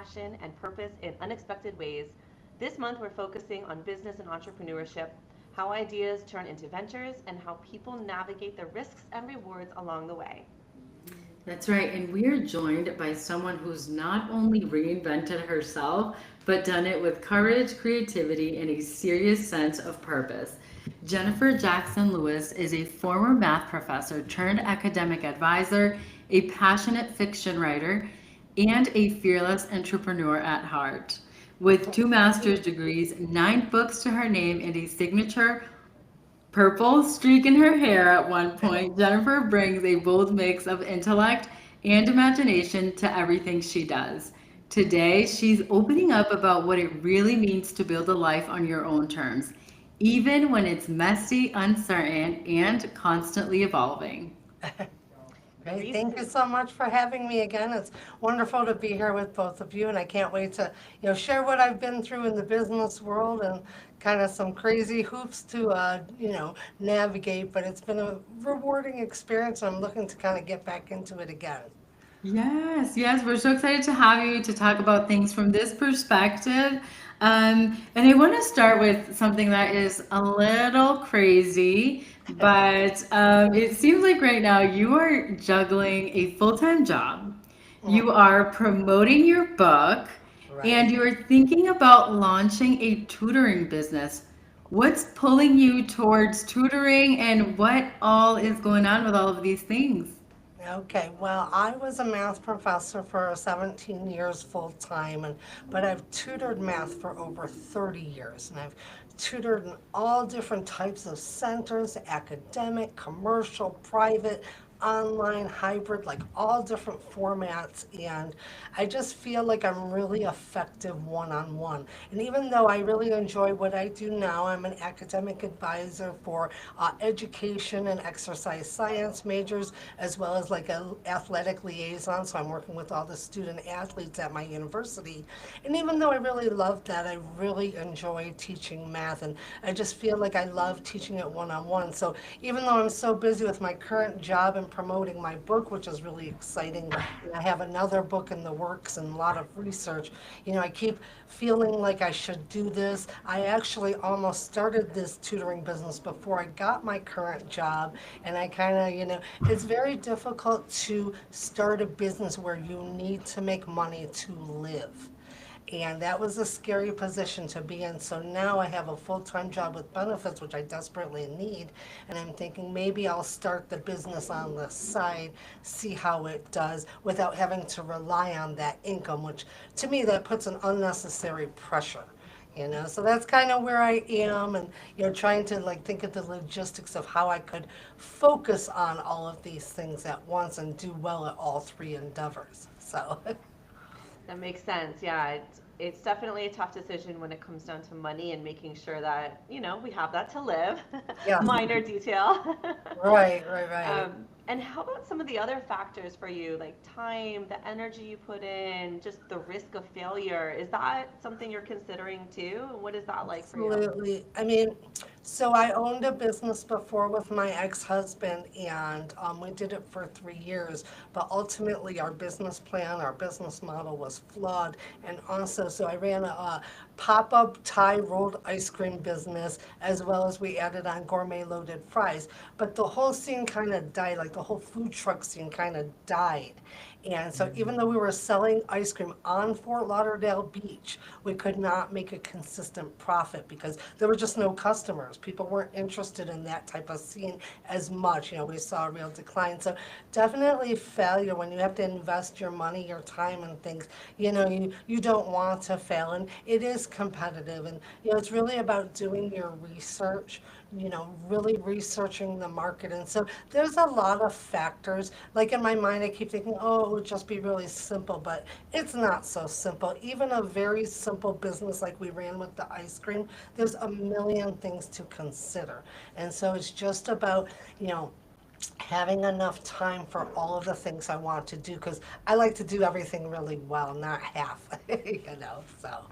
passion and purpose in unexpected ways. This month, we're focusing on business and entrepreneurship, how ideas turn into ventures, and how people navigate the risks and rewards along the way. That's right. And we are joined by someone who's not only reinvented herself, but done it with courage, creativity, and a serious sense of purpose. Jennifer Jaxxon-Louis is a former math professor turned academic advisor, a passionate fiction writer, and a fearless entrepreneur at heart. With two master's degrees, 9 books to her name, and a signature purple streak in her hair at one point, Jennifer brings a bold mix of intellect and imagination to everything she does. Today, she's opening up about what it really means to build a life on your own terms, even when it's messy, uncertain, and constantly evolving. Great. Thank you Recent, so much for having me again. It's wonderful to be here with both of you, and I can't wait to, share what I've been through in the business world and kind of some crazy hoops to, navigate. But it's been a rewarding experience, and I'm looking to kind of get back into it again. Yes, yes, we're so excited to have you to talk about things from this perspective. And I want to start with something that is a little crazy, but it seems like right now you are juggling a full-time job, you Mhm. are promoting your book, and Right. you are thinking about launching a tutoring business. What's pulling you towards tutoring, and what all is going on with all of these things? Okay, well, I was a math professor for 17 years full time, and but I've tutored math for over 30 years, and I've tutored in all different types of centers, academic, commercial, private, online, hybrid, like all different formats, and I just feel like I'm really effective one-on-one. And even though I really enjoy what I do now, I'm an academic advisor for education and exercise science majors, as well as like an athletic liaison. So I'm working with all the student athletes at my university. And even though I really love that, I really enjoy teaching math. And I just feel like I love teaching it one on one. So even though I'm so busy with my current job and promoting my book, which is really exciting, and I have another book in the works and a lot of research, I keep feeling like I should do this. I actually almost started this tutoring business before I got my current job, and I kind of, it's very difficult to start a business where you need to make money to live. And that was a scary position to be in. So now I have a full-time job with benefits, which I desperately need. And I'm thinking maybe I'll start the business on the side, see how it does without having to rely on that income, which to me, that puts an unnecessary pressure. So that's kind of where I am, and trying to like think of the logistics of how I could focus on all of these things at once and do well at all three endeavors. So that makes sense. Yeah, it's definitely a tough decision when it comes down to money and making sure that, we have that to live. yeah, Minor detail. right, right, right. And how about some of the other factors for you, like time, the energy you put in, just the risk of failure? Is that something you're considering too? What is that like for you? Absolutely. I mean, so I owned a business before with my ex-husband, and we did it for 3 years. But ultimately, our business plan, our business model was flawed. And also, so I ran a pop-up Thai rolled ice cream business, as well as we added on gourmet loaded fries. But the whole scene kind of died, like the whole food truck scene kind of died. And so even though we were selling ice cream on Fort Lauderdale Beach, we could not make a consistent profit because there were just no customers. People weren't interested in that type of scene as much. We saw a real decline. So definitely failure when you have to invest your money, your time and things, you don't want to fail. And it is competitive. And, it's really about doing your research, really researching the market. And so there's a lot of factors. Like in my mind, I keep thinking, oh, it would just be really simple, but it's not so simple. Even a very simple business like we ran with the ice cream, there's a million things to consider. And so it's just about, having enough time for all of the things I want to do because I like to do everything really well, not half, so.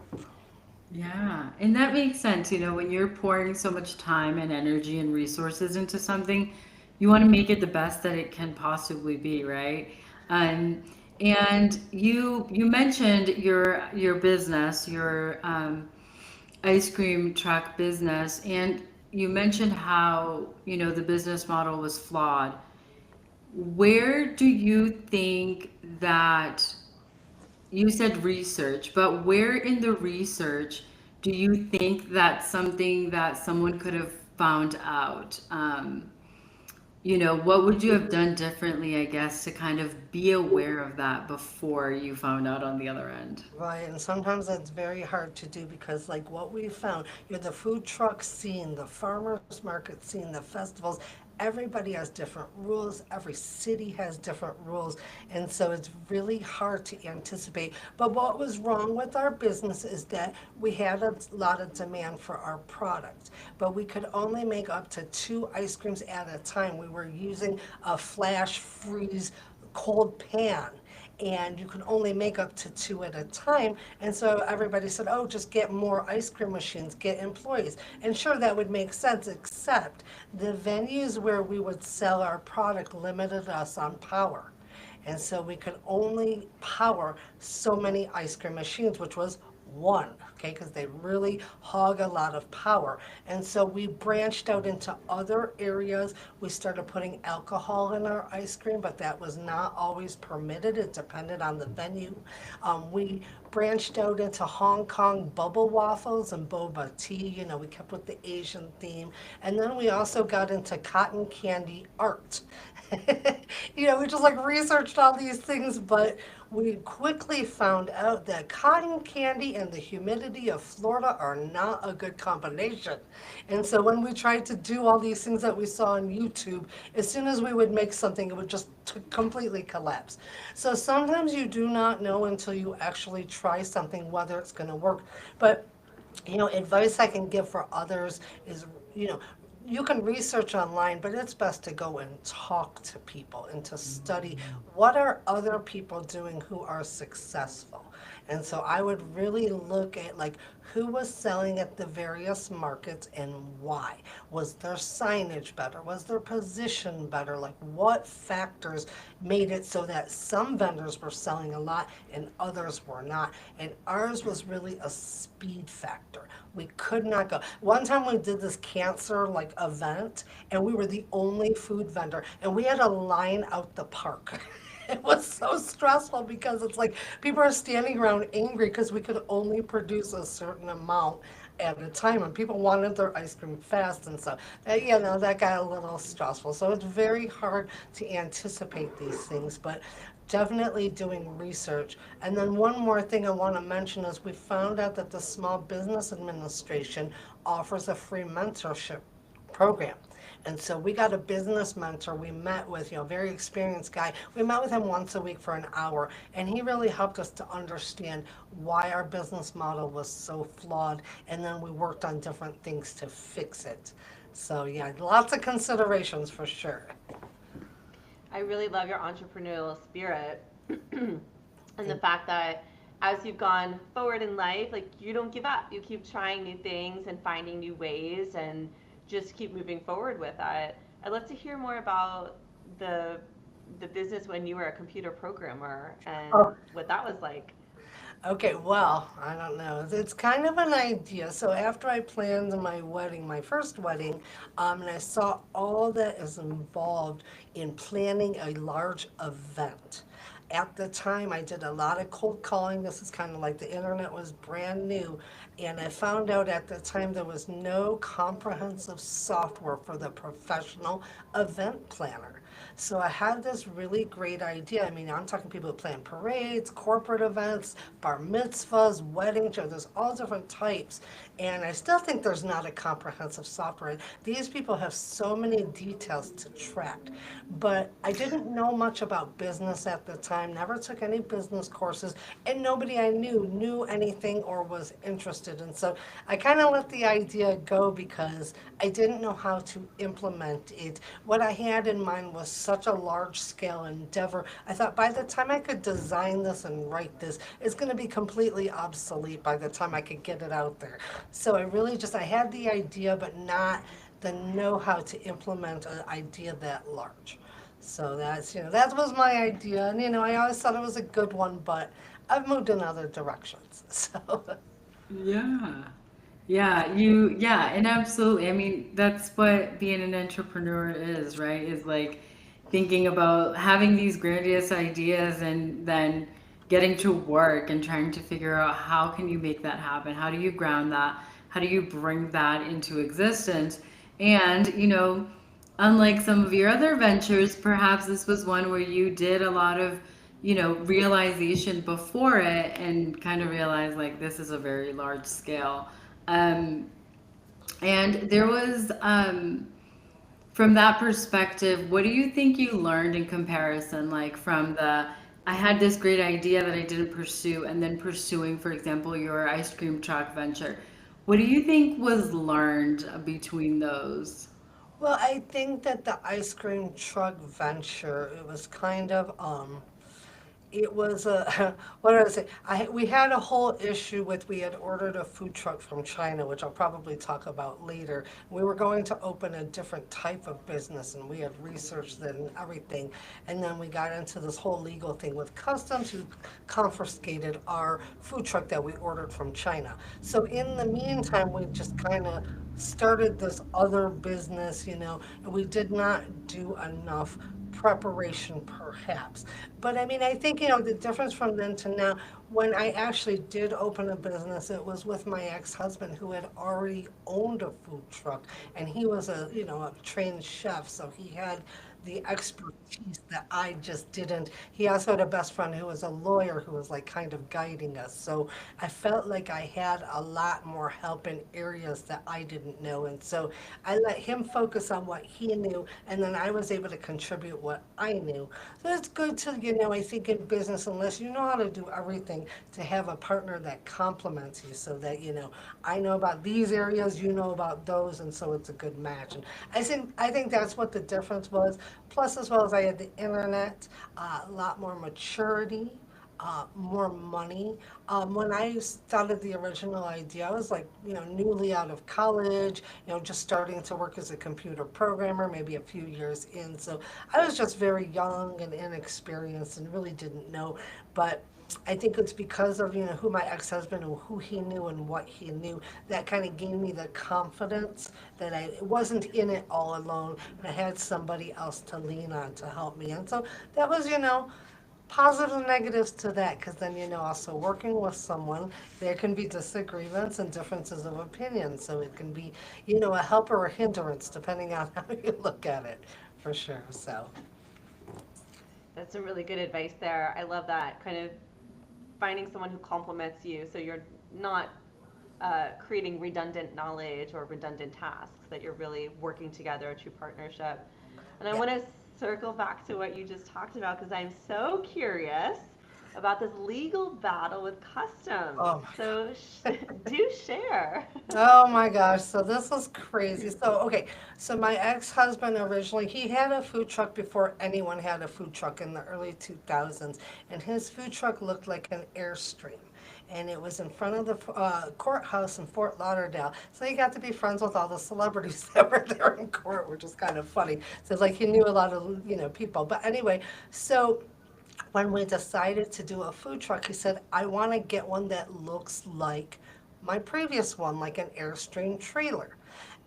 Yeah, and that makes sense. When you're pouring so much time and energy and resources into something, you want to make it the best that it can possibly be, right? Um, And you mentioned your business, your ice cream truck business, and you mentioned how, the business model was flawed. Where do you think that you said research, but where in the research do you think that's something that someone could have found out? What would you have done differently, I guess, to kind of be aware of that before you found out on the other end? Right, and sometimes that's very hard to do because, like what we found, you're the food truck scene, the farmers market scene, the festivals, everybody has different rules. Every city has different rules, and so it's really hard to anticipate. But what was wrong with our business is that we had a lot of demand for our product, but we could only make up to two ice creams at a time. We were using a flash freeze cold pan, and you can only make up to two at a time. And so everybody said, oh, just get more ice cream machines, get employees. And sure, that would make sense, except the venues where we would sell our product limited us on power. And so we could only power so many ice cream machines, which was one, okay, because they really hog a lot of power. And so we branched out into other areas. We started putting alcohol in our ice cream, but that was not always permitted. It depended on the venue. We branched out into Hong Kong bubble waffles and boba tea. We kept with the Asian theme. And then we also got into cotton candy art. We just like researched all these things, but we quickly found out that cotton candy and the humidity of Florida are not a good combination. And so when we tried to do all these things that we saw on YouTube, as soon as we would make something, it would just completely collapse. So sometimes you do not know until you actually try something whether it's going to work. But advice I can give for others is, you can research online, but it's best to go and talk to people and to study what are other people doing who are successful. And so I would really look at like who was selling at the various markets and why. Was their signage better? Was their position better? Like what factors made it so that some vendors were selling a lot and others were not? And ours was really a speed factor. We could not go. One time we did this cancer like event and we were the only food vendor and we had a line out the park. It was so stressful because it's like people are standing around angry because we could only produce a certain amount at a time and people wanted their ice cream fast, and so that got a little stressful. So it's very hard to anticipate these things, but definitely doing research. And then one more thing I want to mention is we found out that the Small Business Administration offers a free mentorship program. And so we got a business mentor we met with, very experienced guy. We met with him once a week for an hour, and he really helped us to understand why our business model was so flawed, and then we worked on different things to fix it. So yeah, lots of considerations for sure. I really love your entrepreneurial spirit and the fact that as you've gone forward in life, like you don't give up. You keep trying new things and finding new ways and just keep moving forward with that. I'd love to hear more about the the business when you were a computer programmer and Oh, what that was like. okay, well, I don't know. It's kind of an idea. So after I planned my wedding, my first wedding, and I saw all that is involved in planning a large event. At the time, I did a lot of cold calling. This is kind of like the internet was brand new. And I found out at the time there was no comprehensive software for the professional event planner. So I had this really great idea. I mean, I'm talking people who plan parades, corporate events, bar mitzvahs, weddings, there's all different types. And I still think there's not a comprehensive software. These people have so many details to track. But I didn't know much about business at the time, never took any business courses, and nobody I knew anything or was interested. And so I kind of let the idea go because I didn't know how to implement it. What I had in mind was such a large scale endeavor. I thought by the time I could design this and write this, it's going to be completely obsolete by the time I could get it out there. So I had the idea, but not the know-how to implement an idea that large. So that's, that was my idea. And, I always thought it was a good one, but I've moved in other directions. So, Yeah. Yeah, and absolutely. I mean, that's what being an entrepreneur is, right? Is like thinking about having these grandiose ideas and then getting to work and trying to figure out how can you make that happen? How do you ground that? How do you bring that into existence? And, unlike some of your other ventures, perhaps this was one where you did a lot of, realization before it and kind of realized like this is a very large scale. Um, and there was, from that perspective, what do you think you learned in comparison, like from I had this great idea that I didn't pursue, and then pursuing, for example, your ice cream truck venture? What do you think was learned between those? well, I think that the ice cream truck venture, it was kind of, it was a what did I say? We had a whole issue with we had ordered a food truck from China, which I'll probably talk about later. We were going to open a different type of business, and we had researched it and everything. And then we got into this whole legal thing with customs, who confiscated our food truck that we ordered from China. So in the meantime, we just kind of started this other business, and we did not do enough preparation perhaps. But I mean, I think, the difference from then to now, when I actually did open a business, it was with my ex-husband who had already owned a food truck, and he was a trained chef, so he had the expertise that I just didn't. He also had a best friend who was a lawyer who was like kind of guiding us. So I felt like I had a lot more help in areas that I didn't know. And so I let him focus on what he knew, and then I was able to contribute what I knew. So it's good to, I think in business, unless you know how to do everything, to have a partner that complements you so that, I know about these areas, you know about those, and so it's a good match. And I think that's what the difference was. Plus, as well as I had the internet, a lot more maturity, more money. When I started the original idea, I was like, newly out of college, just starting to work as a computer programmer, maybe a few years in. So I was just very young and inexperienced and really didn't know. But I think it's because of, who my ex-husband and who he knew and what he knew that kind of gave me the confidence that I wasn't in it all alone. I had somebody else to lean on to help me. And so that was, positives and negatives to that, because then, also working with someone, there can be disagreements and differences of opinion. So it can be, a help or a hindrance, depending on how you look at it, for sure. So, That's some really good advice there. I love that kind of finding someone who complements you so you're not creating redundant knowledge or redundant tasks, that you're really working together, a true partnership. And I yeah. want to circle back to what you just talked about because I'm so curious about this legal battle with customs. Oh my So do share. Oh my gosh, so this was crazy. So, okay, so my ex-husband originally, he had a food truck before anyone had a food truck in the early 2000s, and his food truck looked like an Airstream. And it was in front of the courthouse in Fort Lauderdale. So he got to be friends with all the celebrities that were there in court, which is kind of funny. So like he knew a lot of, people. But anyway, so when we decided to do a food truck, he said, I want to get one that looks like my previous one, like an Airstream trailer.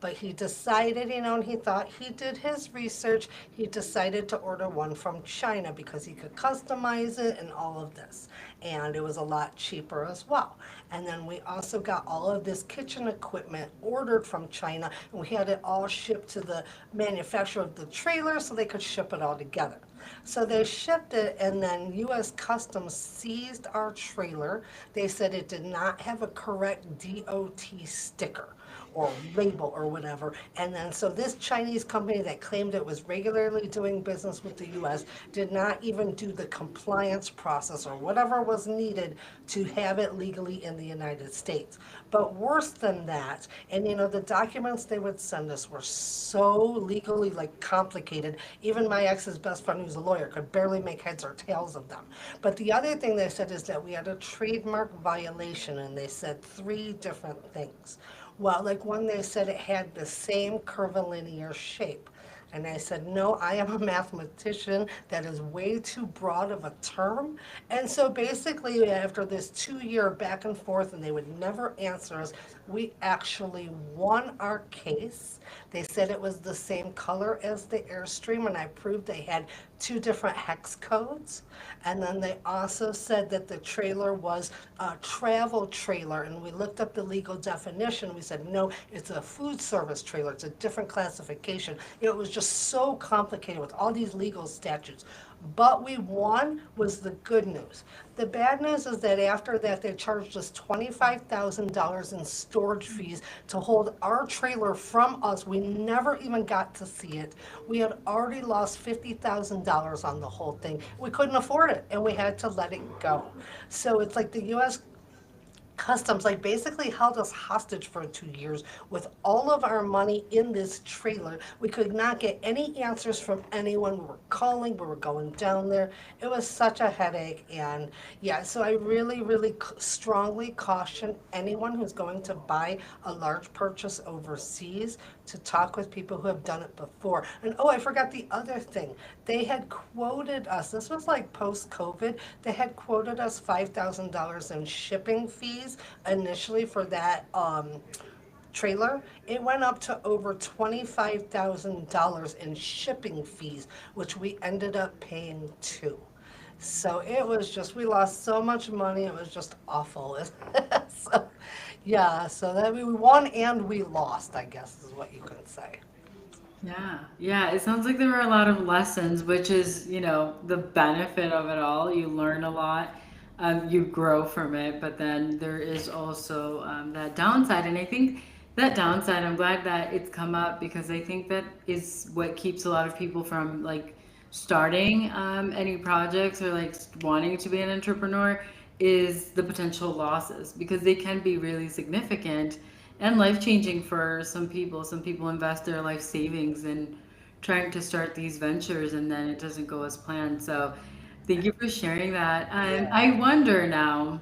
But he decided, and he thought he did his research. He decided to order one from China because he could customize it and all of this. And it was a lot cheaper as well. And then we also got all of this kitchen equipment ordered from China, and we had it all shipped to the manufacturer of the trailer so they could ship it all together. So they shipped it, and then U.S. Customs seized our trailer. They said it did not have a correct DOT sticker or label or whatever. And then so this Chinese company that claimed it was regularly doing business with the US did not even do the compliance process or whatever was needed to have it legally in the United States. But worse than that, and the documents they would send us were so legally like complicated. Even my ex's best friend, who's a lawyer, could barely make heads or tails of them. But the other thing they said is that we had a trademark violation, and they said three different things. Well, like one, they said it had the same curvilinear shape. And I said, no, I am a mathematician. That is way too broad of a term. And so basically, after this 2 year back and forth, and they would never answer us, we actually won our case. They said it was the same color as the Airstream, and I proved they had two different hex codes. And then they also said that the trailer was a travel trailer, and we looked up the legal definition. We said, no, it's a food service trailer. It's a different classification. It was just so complicated with all these legal statutes. But we won was the good news. The bad news is that after that, they charged us $25,000 in storage fees to hold our trailer from us. We never even got to see it. We had already lost $50,000 on the whole thing. We couldn't afford it, and we had to let it go. So it's like the U.S. Customs like basically held us hostage for 2 years with all of our money in this trailer. We could not get any answers from anyone. We were calling, we were going down there. It was such a headache. And yeah, so I really, really strongly caution anyone who's going to buy a large purchase overseas to talk with people who have done it before. And oh, I forgot the other thing. They had quoted us, this was like post-COVID, they had quoted us $5,000 in shipping fees initially for that trailer. It went up to over $25,000 in shipping fees, which we ended up paying too. So it was just, we lost so much money, it was just awful. So, yeah, so that we won and we lost, I guess is what you could say. Yeah, yeah. It sounds like there were a lot of lessons, which is, the benefit of it all. You learn a lot, you grow from it, but then there is also that downside. And I think that downside, I'm glad that it's come up because I think that is what keeps a lot of people from like starting any projects or like wanting to be an entrepreneur is the potential losses because they can be really significant and life changing for some people. Some people invest their life savings in trying to start these ventures and then it doesn't go as planned. So, thank you for sharing that. Yeah. I wonder now,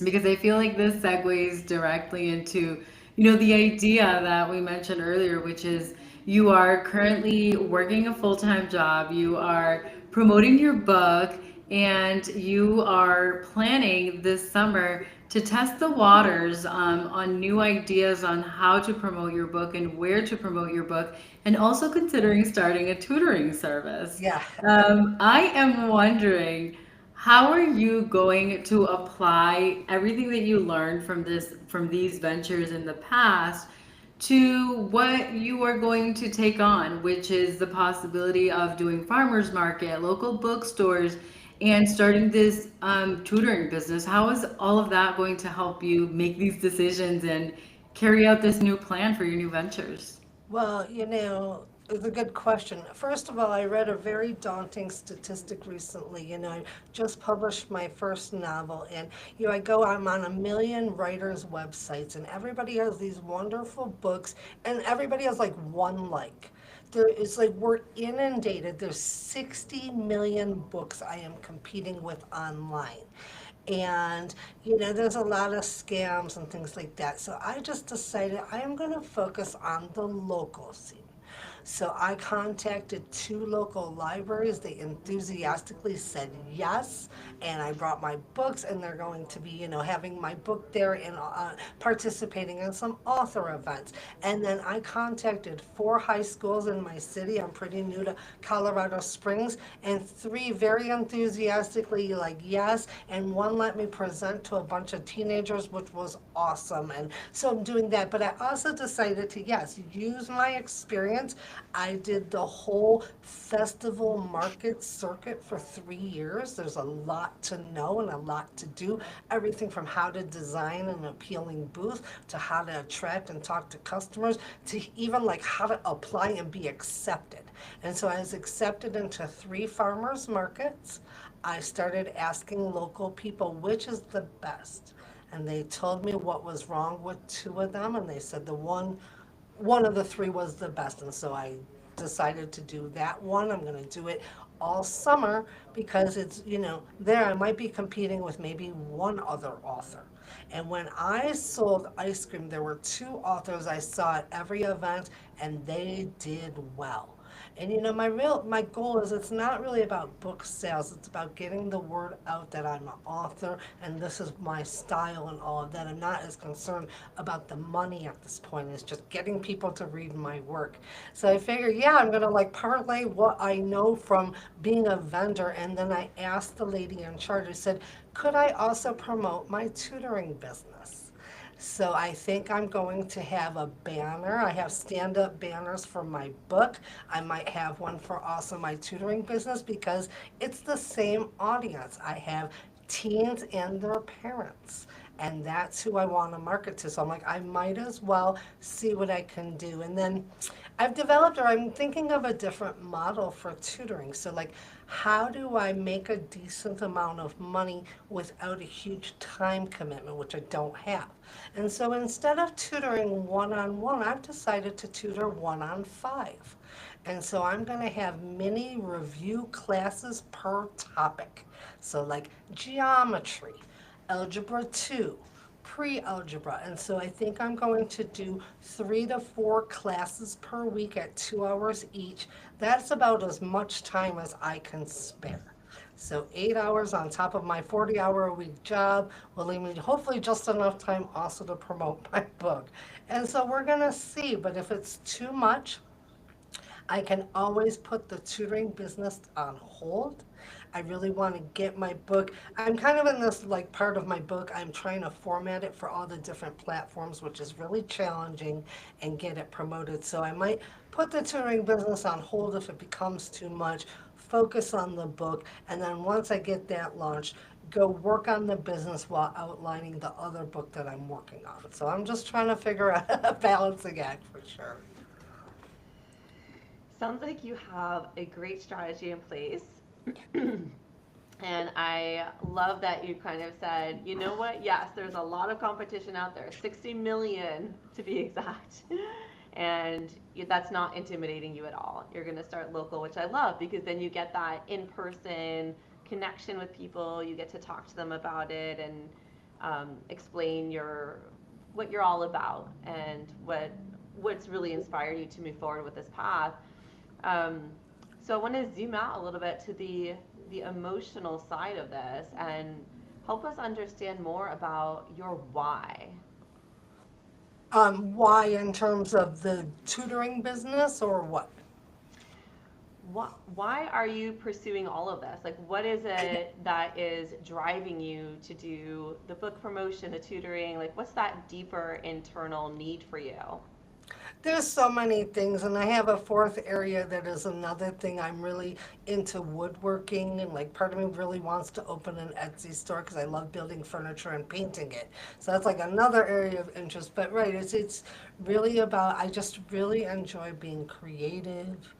because I feel like this segues directly into, the idea that we mentioned earlier, which is you are currently working a full-time job, you are promoting your book, and you are planning this summer to test the waters on new ideas on how to promote your book and where to promote your book, and also considering starting a tutoring service. Yeah. I am wondering, how are you going to apply everything that you learned from these ventures in the past to what you are going to take on, which is the possibility of doing farmers market, local bookstores, and starting this tutoring business? How is all of that going to help you make these decisions and carry out this new plan for your new ventures? Well, it's a good question. First of all, I read a very daunting statistic recently. I just published my first novel, and I'm on a million writers' websites, and everybody has these wonderful books, and everybody has like one like. It's like we're inundated. There's 60 million books I am competing with online. And, there's a lot of scams and things like that. So I just decided I am going to focus on the local scene. So I contacted two local libraries. They enthusiastically said yes, and I brought my books, and they're going to be, having my book there and participating in some author events. And then I contacted four high schools in my city. I'm pretty new to Colorado Springs, and three very enthusiastically like yes, and one let me present to a bunch of teenagers, which was awesome. And so I'm doing that. But I also decided to yes, use my experience. I did the whole festival market circuit for 3 years. There's a lot to know and a lot to do. Everything from how to design an appealing booth to how to attract and talk to customers to even like how to apply and be accepted. And so I was accepted into three farmers markets. I started asking local people which is the best. And they told me what was wrong with two of them, and they said the one of the three was the best, and so I decided to do that one. I'm going to do it all summer because it's, there I might be competing with maybe one other author. And when I sold ice cream, there were two authors I saw at every event, and they did well. And my goal is it's not really about book sales. It's about getting the word out that I'm an author and this is my style and all of that. I'm not as concerned about the money at this point. It's just getting people to read my work. So I figured, yeah, I'm gonna like parlay what I know from being a vendor. And then I asked the lady in charge, I said, could I also promote my tutoring business? So I think I'm going to have a banner. I have stand-up banners for my book. I might have one for also my tutoring business because it's the same audience. I have teens and their parents. And that's who I want to market to. So I'm like, I might as well see what I can do. And then I've developed, or I'm thinking of a different model for tutoring. So, like, how do I make a decent amount of money without a huge time commitment, which I don't have? And so instead of tutoring one-on-one, I've decided to tutor one-on-five. And so I'm going to have mini review classes per topic. So, like geometry, algebra 2, pre-algebra. And so I think I'm going to do 3 to 4 classes per week at 2 hours each. That's about as much time as I can spare. So 8 hours on top of my 40-hour-a-week job will leave me hopefully just enough time also to promote my book. And so we're going to see, but if it's too much, I can always put the tutoring business on hold. I really want to get my book. I'm kind of in this like part of my book. I'm trying to format it for all the different platforms, which is really challenging, and get it promoted. So I might put the tutoring business on hold if it becomes too much, focus on the book, and then once I get that launched, go work on the business while outlining the other book that I'm working on. So I'm just trying to figure out a balancing act for sure. Sounds like you have a great strategy in place. And I love that you kind of said, you know what? Yes, there's a lot of competition out there, 60 million to be exact. And that's not intimidating you at all. You're going to start local, which I love because then you get that in person connection with people. You get to talk to them about it and explain what you're all about and what's really inspired you to move forward with this path. Um, so I want to zoom out a little bit to the emotional side of this and help us understand more about your why. Why in terms of the tutoring business or what? Why are you pursuing all of this? Like, what is it that is driving you to do the book promotion, the tutoring? Like, what's that deeper internal need for you? There's so many things, and I have a fourth area that is another thing. I'm really into woodworking, and like part of me really wants to open an Etsy store because I love building furniture and painting it. So that's like another area of interest. But right, it's really about I just really enjoy being creative.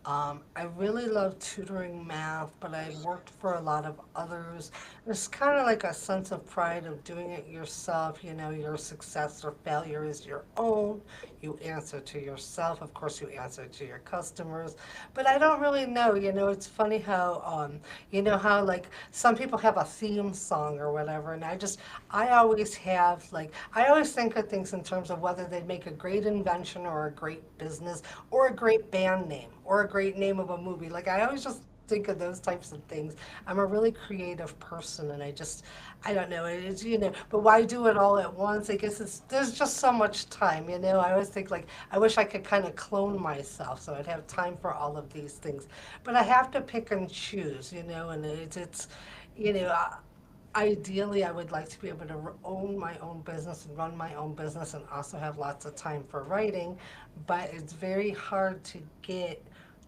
I really love tutoring math, but I worked for a lot of others. There's kind of like a sense of pride of doing it yourself. Your success or failure is your own. You answer to yourself. Of course, you answer to your customers. But I don't really know. It's funny how, how like some people have a theme song or whatever. And I always have, like, I always think of things in terms of whether they'd make a great invention or a great business or a great band name or a great name of a movie. Like, I always just think of those types of things. I'm a really creative person, and I don't know, but why do it all at once? I guess there's just so much time. I always think, like, I wish I could kind of clone myself so I'd have time for all of these things. But I have to pick and choose, and you know, ideally, I would like to be able to own my own business and run my own business and also have lots of time for writing, but it's very hard to get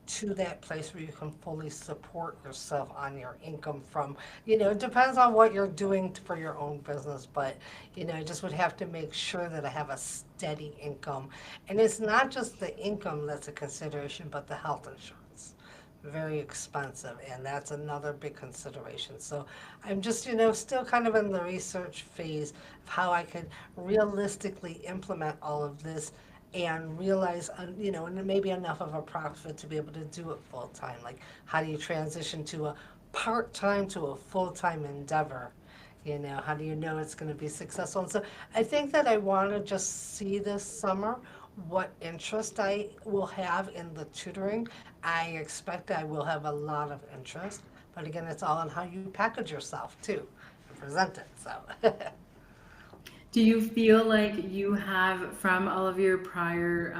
to that place where you can fully support yourself on your income from, it depends on what you're doing for your own business, but, I just would have to make sure that I have a steady income. And it's not just the income that's a consideration, but the health insurance. Very expensive, and that's another big consideration. So I'm just, still kind of in the research phase of how I could realistically implement all of this and realize, and maybe enough of a profit to be able to do it full time. Like, how do you transition to a part time to a full time endeavor? How do you know it's going to be successful? And so I think that I want to just see this summer what interest I will have in the tutoring, I expect I will have a lot of interest. But again, it's all on how you package yourself too and present it. So, Do you feel like you have, from all of your prior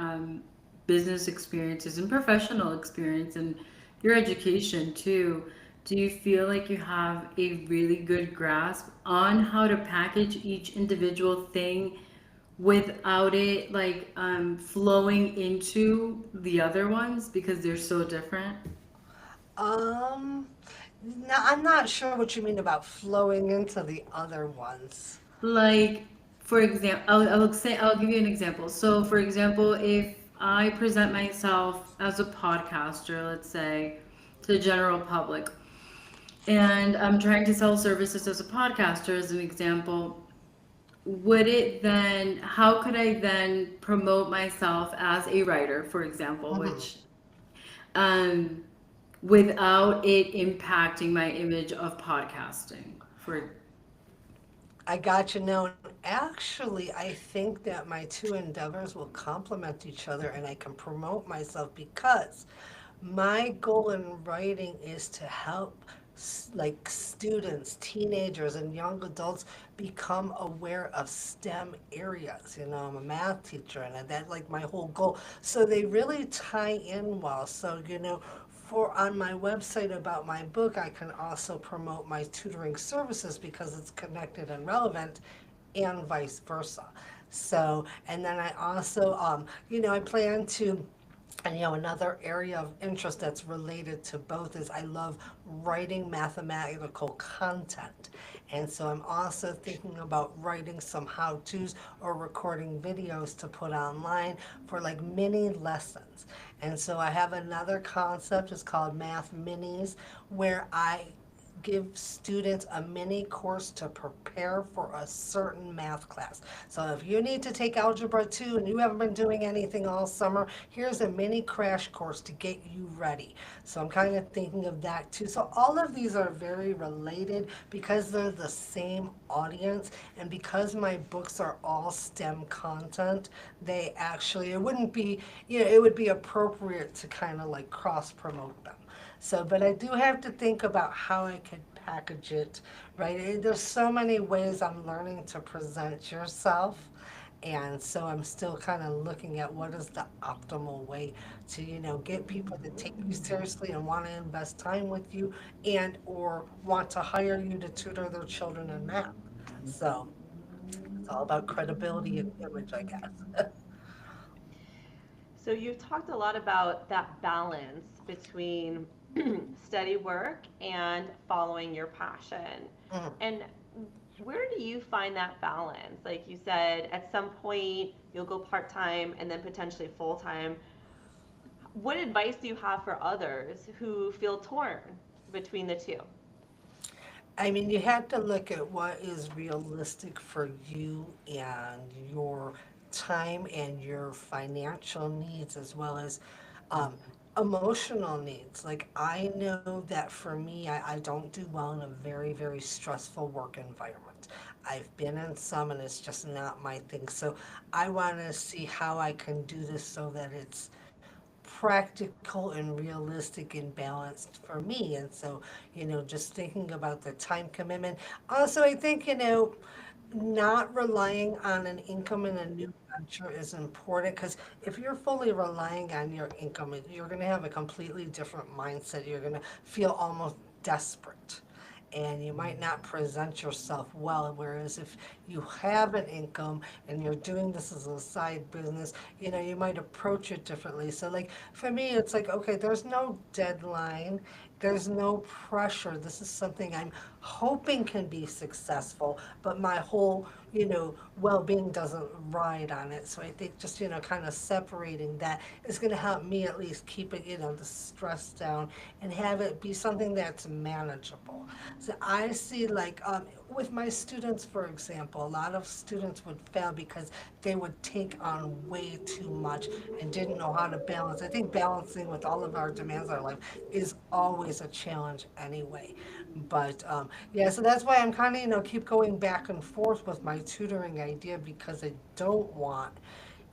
business experiences and professional experience and your education too, do you feel like you have a really good grasp on how to package each individual thing without it like flowing into the other ones because they're so different? um, no, I'm not sure what you mean about flowing into the other ones. Like, for example, I'll give you an example. So, for example, if I present myself as a podcaster, let's say, to the general public, and I'm trying to sell services as a podcaster, as an example, would it then, how could I then promote myself as a writer, for example, Mhm. which, um, without it impacting my image of podcasting? For I got you. No, actually, I think that my two endeavors will complement each other and I can promote myself because my goal in writing is to help like students, teenagers, and young adults become aware of STEM areas. You know, I'm a math teacher and that's like my whole goal. So they really tie in well. So, for on my website about my book, I can also promote my tutoring services because it's connected and relevant and vice versa. So, and then I also, I plan to, and another area of interest that's related to both is I love writing mathematical content. And so I'm also thinking about writing some how-tos or recording videos to put online for like mini lessons. And so I have another concept, it's called Math Minis, where I give students a mini course to prepare for a certain math class. So if you need to take Algebra 2 and you haven't been doing anything all summer, here's a mini crash course to get you ready. So I'm kind of thinking of that too. So all of these are very related because they're the same audience and because my books are all STEM content, they actually, it wouldn't be, it would be appropriate to kind of like cross promote them. So, but I do have to think about how I could package it, right? There's so many ways I'm learning to present yourself. And so I'm still kind of looking at what is the optimal way to, get people to take you seriously and want to invest time with you and or want to hire you to tutor their children in math. So it's all about credibility and image, I guess. So you've talked a lot about that balance between steady work and following your passion. Mhm. And where do you find that balance? Like you said, at some point you'll go part time and then potentially full time. What advice do you have for others who feel torn between the two? I mean, you have to look at what is realistic for you and your time and your financial needs as well as um, emotional needs. Like, I know that for me, I don't do well in a very, very stressful work environment. I've been in some and it's just not my thing. So I want to see how I can do this so that it's practical and realistic and balanced for me. And so, just thinking about the time commitment. Also, I think, not relying on an income in a new venture is important because if you're fully relying on your income, you're going to have a completely different mindset. You're going to feel almost desperate and you might not present yourself well. Whereas if you have an income and you're doing this as a side business, you might approach it differently. So, like, for me, it's like, okay, there's no deadline, there's no pressure. This is something I'm hoping can be successful, but my whole, well-being doesn't ride on it. So I think just, kind of separating that is going to help me at least keep it, the stress down and have it be something that's manageable. So I see like with my students, for example, a lot of students would fail because they would take on way too much and didn't know how to balance. I think balancing with all of our demands in our life is always a challenge anyway. But yeah, so that's why I'm kind of, keep going back and forth with my tutoring idea because I don't want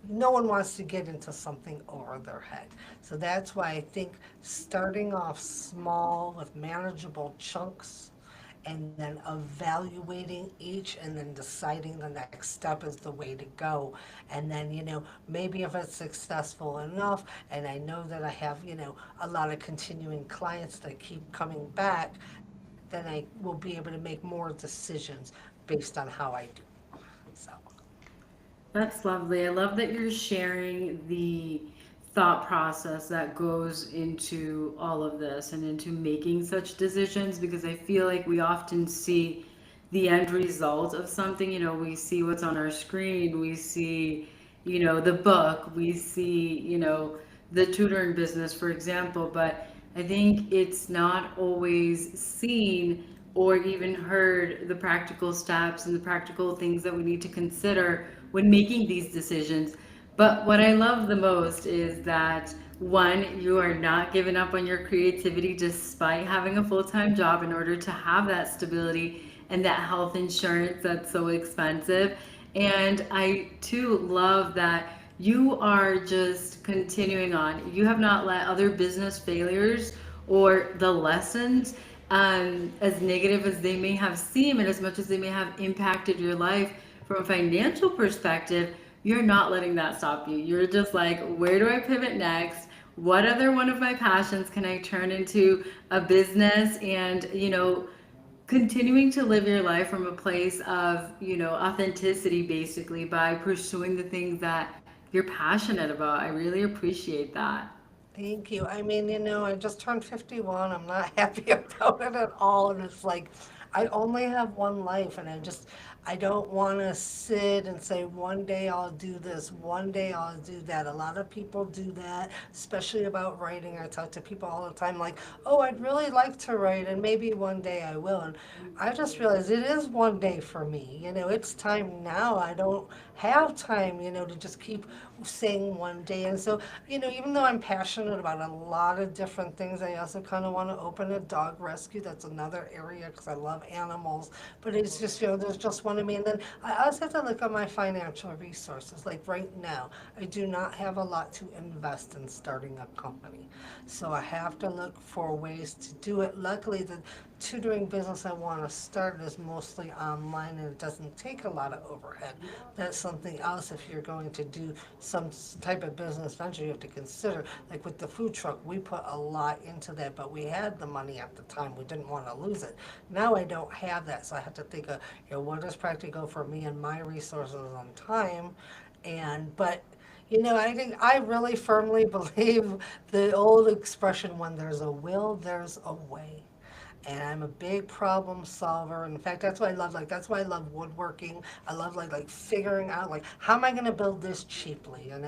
no one wants to get into something over their head. So that's why I think starting off small with manageable chunks and then evaluating each and then deciding the next step is the way to go. And then, maybe if it's successful enough and I know that I have, a lot of continuing clients that keep coming back, then I will be able to make more decisions based on how I do. So, That's lovely. I love that you're sharing the thought process that goes into all of this and into making such decisions, because I feel like we often see the end result of something. We see what's on our screen, we see, the book, we see, the tutoring business, for example, but I think it's not always seen or even heard the practical steps and the practical things that we need to consider when making these decisions. But what I love the most is that one, you are not giving up on your creativity despite having a full time job in order to have that stability and that health insurance that's so expensive. And I too love that you are just continuing on. You have not let other business failures or the lessons, as negative as they may have seemed and as much as they may have impacted your life from a financial perspective, you're not letting that stop you. You're just like, where do I pivot next? What other one of my passions can I turn into a business? And, continuing to live your life from a place of, authenticity, basically, by pursuing the things that you're passionate about. I really appreciate that. thank you. I mean, I just turned 51. I'm not happy about it at all. And it's like, I only have one life, and I don't want to sit and say, one day I'll do this, one day I'll do that. A lot of people do that, especially about writing. I talk to people all the time, like, oh, I'd really like to write, and maybe one day I will. And I just realized it is one day for me. It's time now. I don't have time, to just keep saying one day. And so, even though I'm passionate about a lot of different things, I also kind of want to open a dog rescue. That's another area because I love animals. But it's just, there's just one of me. And then I also have to look at my financial resources. Like right now, I do not have a lot to invest in starting a company. So I have to look for ways to do it. Luckily, the tutoring business I want to start is mostly online and it doesn't take a lot of overhead. That's something else if you're going to do some type of business venture you have to consider. Like with the food truck, we put a lot into that, but we had the money at the time. We didn't want to lose it. Now I don't have that, so I have to think of, what is practical for me and my resources and time. But I think I really firmly believe the old expression, when there's a will, there's a way. And I'm a big problem solver. In fact, that's why I love, that's why I love woodworking. I love figuring out how am I going to build this cheaply, and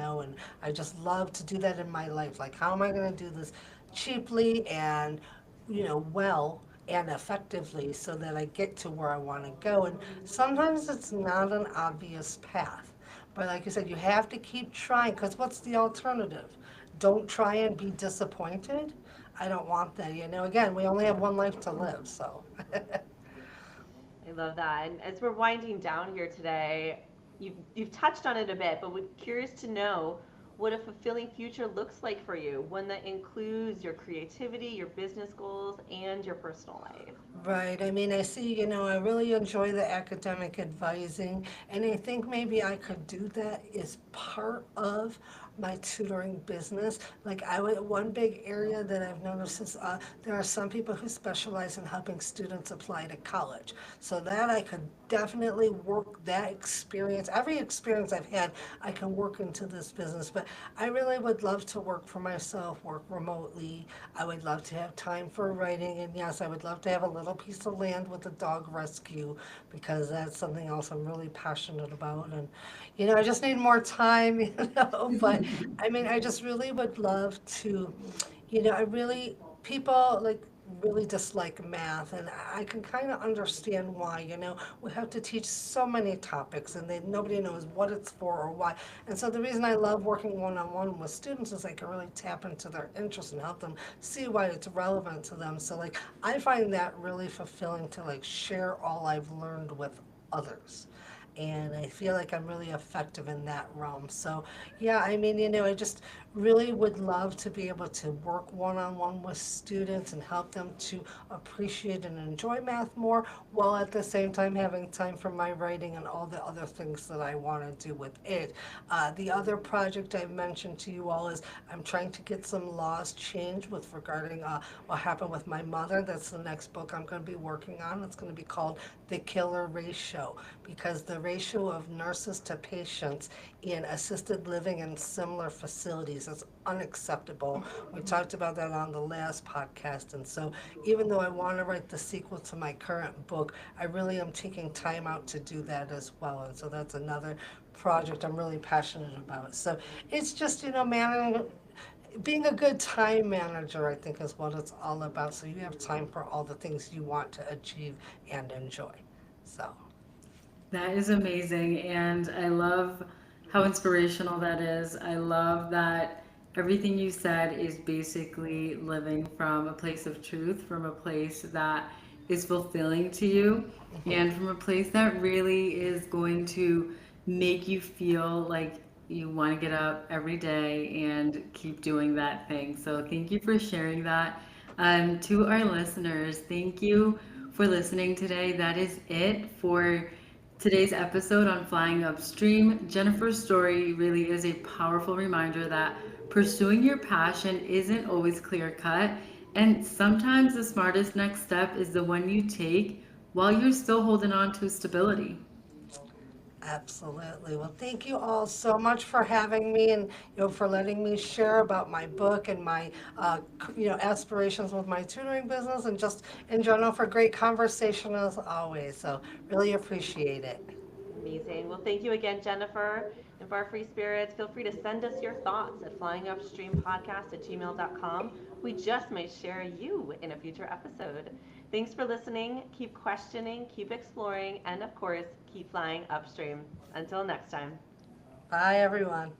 I just love to do that in my life. Like, how am I going to do this cheaply and well and effectively so that I get to where I want to go. And sometimes it's not an obvious path. But like you said, you have to keep trying, because what's the alternative? Don't try and be disappointed. I don't want that. Again, we only have one life to live, so. I love that. And as we're winding down here today, you've touched on it a bit, but we're curious to know what a fulfilling future looks like for you, one that includes your creativity, your business goals, and your personal life. Right. I mean, I see, I really enjoy the academic advising, and I think maybe I could do that as part of my tutoring business. Like, one big area that I've noticed is there are some people who specialize in helping students apply to college. So that I could definitely work that experience. Every experience I've had, I can work into this business. But I really would love to work for myself, work remotely. I would love to have time for writing. And yes, I would love to have a little piece of land with a dog rescue, because that's something else I'm really passionate about. And, I just need more time, but I mean, I just really would love to, I really, people really dislike math, and I can kind of understand why. We have to teach so many topics, and nobody knows what it's for or why. And so the reason I love working one-on-one with students is I can really tap into their interests and help them see why it's relevant to them. So I find that really fulfilling to share all I've learned with others. and I feel like I'm really effective in that realm. So, yeah, I mean, I just really would love to be able to work one-on-one with students and help them to appreciate and enjoy math more, while at the same time having time for my writing and all the other things that I want to do with it. The other project I mentioned to you all is I'm trying to get some laws changed with regarding what happened with my mother. That's the next book I'm going to be working on. It's going to be called The Killer Ratio, because the ratio of nurses to patients in assisted living and similar facilities is unacceptable. We talked about that on the last podcast, and so even though I want to write the sequel to my current book, I really am taking time out to do that as well, and so that's another project I'm really passionate about. So it's just, managing, being a good time manager, I think, is what it's all about. So you have time for all the things you want to achieve and enjoy. So, That is amazing. And I love how inspirational that is. I love that everything you said is basically living from a place of truth, from a place that is fulfilling to you, and from a place that really is going to make you feel like you want to get up every day and keep doing that thing. So, thank you for sharing that. To our listeners, thank you for listening today. That is it for today's episode on flying upstream. Jennifer's story really is a powerful reminder that pursuing your passion isn't always clear cut, and sometimes the smartest next step is the one you take while you're still holding on to stability. absolutely. Well, thank you all so much for having me, and for letting me share about my book and my aspirations with my tutoring business, and just in general for great conversation as always. So really appreciate it. Amazing. Well, thank you again, Jennifer. And for our free spirits, feel free to send us your thoughts at flyingupstreampodcast@gmail.com. We just might share you in a future episode. Thanks for listening. Keep questioning, keep exploring, and of course, keep flying upstream. Until next time. Bye, everyone.